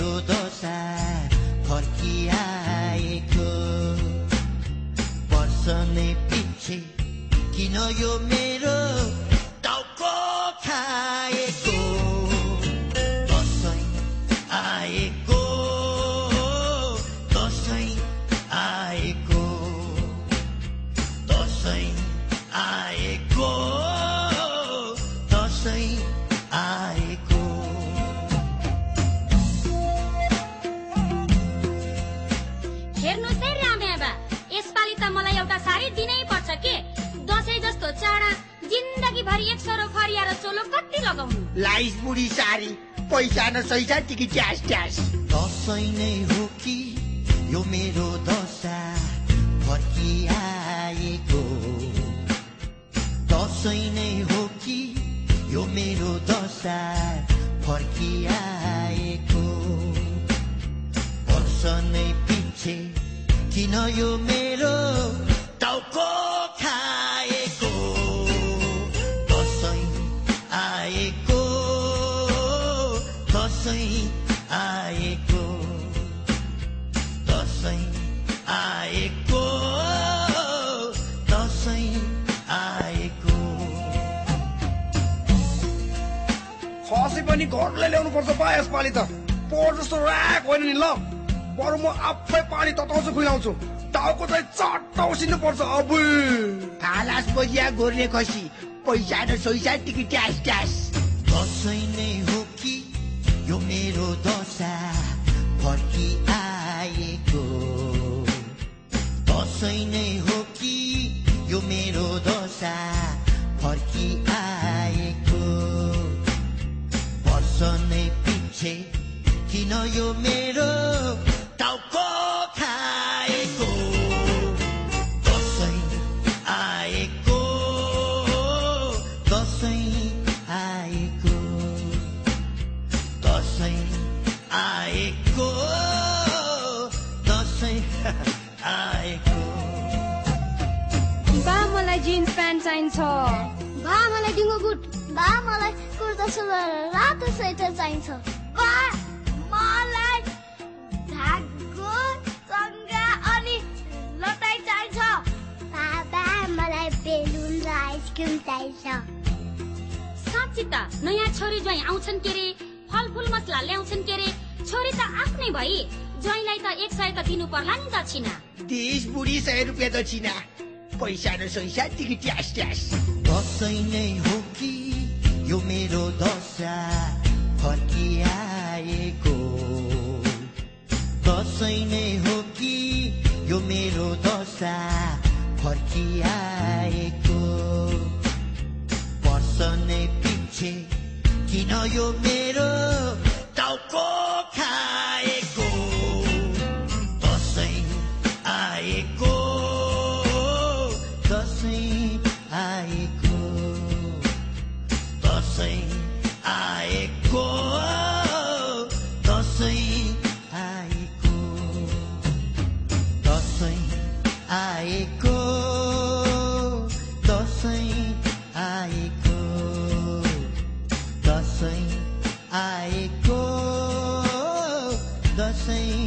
मेरो दशा फर्किआएको वर्ष नै पछि किन यो मेरो टाउको खाएको दशैं आएको दशैं आएको दशैं आएको दशैं आएको हेर्नुस् है रामे बा यसपालि त मलाई एउटा साडी दिनै पर्छ के दशैं जस्तो चाडा जिन्दगीभरि एक सरो फरिया र चोलो कति लगाउनु लाइस बुढी साडी पैसा न सैसा टिकी ट्यास ट्यास दशैं नै हो कि यो मेरो दशा फर्किआएको दशैं नै हो कि यो मेरो दशा फर्किआएको वर्ष नै पछि किन यो मेरो टाउको खाएको दशैं आएको दशैं आएको दशैं आएको दशैं आएको खसी पनि घरलाई ल्याउनु पर्छ बा यसपालि त पोहोर जस्तो राख होइन नि ल बरु म आफै पानी तताउँछु खुवाउँछु टाउको चाहिँ चट्ट उसिन्नु पर्छ अब खालास बजिया गोर्ने खसी पैसा न सैसा टिकी ट्यास ट्यास दशैं नै हो कि यो मेरो दशा फर्किआएको दशैं नै हो कि यो मेरो दशा फर्किआएको वर्ष नै पछि किन यो मेरो टाउको खाएको दशैं आएको दशैं आएको दशैं आएको दशैं आएको बा मलाई जिन्स प्यान्ट चाहिन्छ बा मलाई डिङ्गो बुट बा मलाई कुर्ता सुरुवाल रातो स्वेटर चाहिन्छ बा मलाई धागो चङ्गा अनि लटाई चाहिन्छ बाबा मलाई बेलुन र आइसक्रिम चाहिन्छ साँच्ची त नयाँ छोरी ज्वाइँ आउँछन् के रे फलफुल मसला ल्याउँछन् के रे छोरी त आफ्नै भई ज्वाइँलाई त 100 त दिनु पर्ला नि दक्षिणा 30 बुढी 100 रुपियाँ दक्षिणा पैसा न सैसा टिकी ट्यास ट्यास दशैं नै हो कि यो मेरो दशा फर्किआएको दशैं नै हो कि यो मेरो दशा फर्किआएको वर्ष नै पछि किन यो मेरो टाउको खाएको दशैं आएको दशैं आएको दशैं आएको दशैं आएको दशैं आएको दशैं आएको दशैं आएको दशैं